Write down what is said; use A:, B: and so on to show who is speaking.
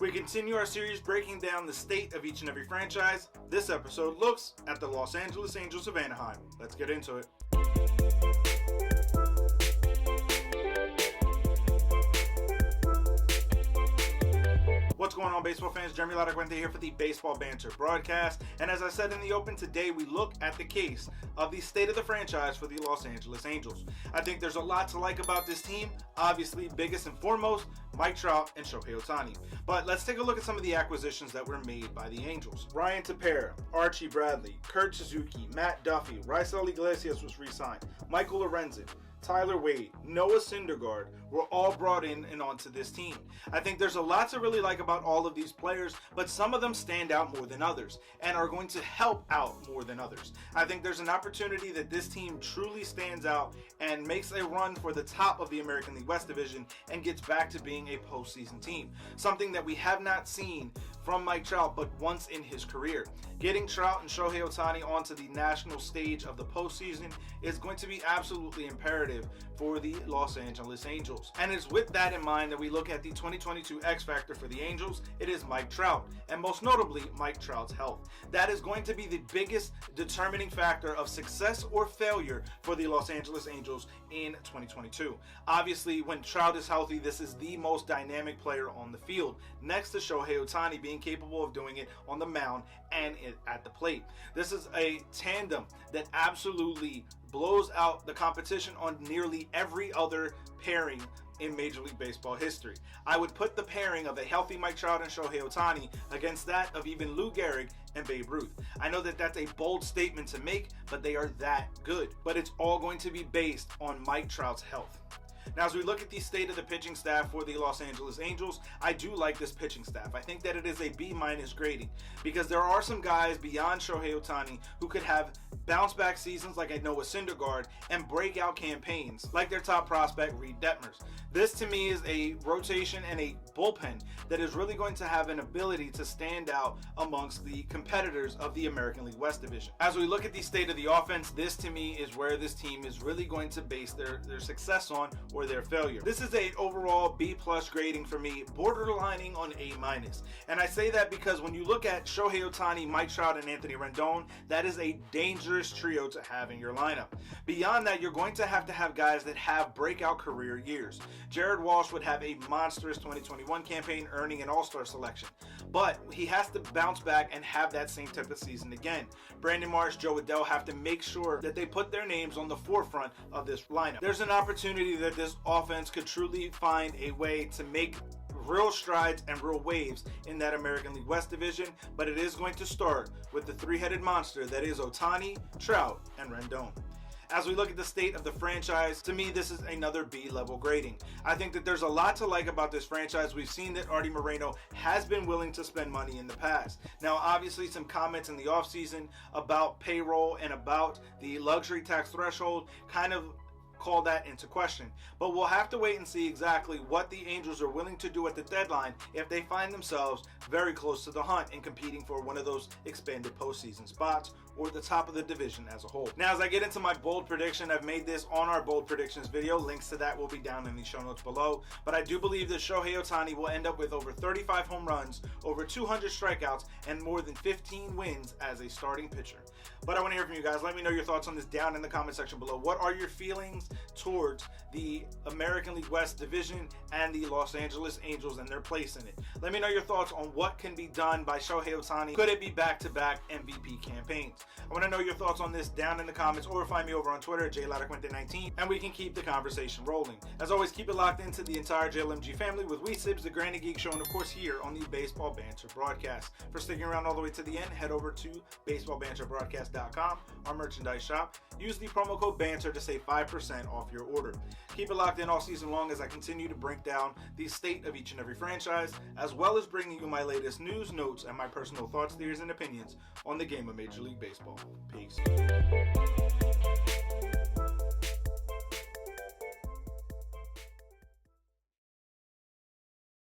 A: We continue our series breaking down the state of each and every franchise. This episode looks at the Los Angeles Angels of Anaheim. Let's get into it. What's going on, baseball fans? Jeremy Laracuente here for the Baseball Banter Broadcast. And as I said in the open, today we look at the case of the state of the franchise for the Los Angeles Angels. I think there's a lot to like about this team. Obviously, biggest and foremost, Mike Trout and Shohei Ohtani. But let's take a look at some of the acquisitions that were made by the Angels. Ryan Tepera, Archie Bradley, Kurt Suzuki, Matt Duffy, Raisel Iglesias was re-signed, Michael Lorenzen, Tyler Wade, Noah Syndergaard were all brought in and onto this team. I think there's a lot to really like about all of these players, but some of them stand out more than others and are going to help out more than others. I think there's an opportunity that this team truly stands out and makes a run for the top of the American League West Division and gets back to being a postseason team. Something that we have not seen from Mike Trout but once in his career. Getting Trout and Shohei Ohtani onto the national stage of the postseason is going to be absolutely imperative for the Los Angeles Angels. And it's with that in mind that we look at the 2022 X Factor for the Angels. It is Mike Trout, and most notably, Mike Trout's health. That is going to be the biggest determining factor of success or failure for the Los Angeles Angels in 2022. Obviously, when Trout is healthy, this is the most dynamic player on the field, next to Shohei Ohtani being capable of doing it on the mound and at the plate. This is a tandem that absolutely blows out the competition on nearly every other pairing in Major League Baseball history. I would put the pairing of a healthy Mike Trout and Shohei Ohtani against that of even Lou Gehrig and Babe Ruth. I know that that's a bold statement to make, but they are that good. But it's all going to be based on Mike Trout's health. Now, as we look at the state of the pitching staff for the Los Angeles Angels, I do like this pitching staff. I think that it is a B- grading because there are some guys beyond Shohei Ohtani who could have bounce back seasons like a Noah Syndergaard and breakout campaigns like their top prospect, Reed Detmers. This to me is a rotation and a bullpen that is really going to have an ability to stand out amongst the competitors of the American League West Division. As we look at the state of the offense, this to me is where this team is really going to base their success on or their failure. This is a overall B+ grading for me, borderlining on A-. And I say that because when you look at Shohei Ohtani, Mike Trout, and Anthony Rendon, that is a dangerous trio to have in your lineup. Beyond that, you're going to have guys that have breakout career years. Jared Walsh would have a monstrous 2021 campaign, earning an All-Star selection. But he has to bounce back and have that same type of season again. Brandon Marsh, Joe Adell have to make sure that they put their names on the forefront of this lineup. There's an opportunity that this offense could truly find a way to make real strides and real waves in that American League West Division, but it is going to start with the three-headed monster that is Ohtani, Trout, and Rendon. As we look at the state of the franchise, to me, this is another B-level grading. I think that there's a lot to like about this franchise. We've seen that Artie Moreno has been willing to spend money in the past. Now, obviously, some comments in the offseason about payroll and about the luxury tax threshold kind of call that into question. But we'll have to wait and see exactly what the Angels are willing to do at the deadline if they find themselves very close to the hunt and competing for one of those expanded postseason spots or the top of the division as a whole. Now, as I get into my bold prediction, I've made this on our bold predictions video. Links to that will be down in the show notes below. But I do believe that Shohei Ohtani will end up with over 35 home runs, over 200 strikeouts, and more than 15 wins as a starting pitcher. But I want to hear from you guys. Let me know your thoughts on this down in the comment section below. What are your feelings towards the American League West Division and the Los Angeles Angels and their place in it? Let me know your thoughts on what can be done by Shohei Ohtani. Could it be back-to-back MVP campaigns? I want to know your thoughts on this down in the comments, or find me over on Twitter at JLaracuente19, and we can keep the conversation rolling. As always, keep it locked into the entire JLMG family with We Sibs, the Granny Geek Show, and of course here on the Baseball Banter Broadcast. For sticking around all the way to the end, head over to baseballbanterbroadcast.com, our merchandise shop. Use the promo code BANTER to save 5% off your order. Keep it locked in all season long as I continue to break down the state of each and every franchise, as well as bringing you my latest news, notes, and my personal thoughts, theories, and opinions on the game of Major League Baseball. Peace.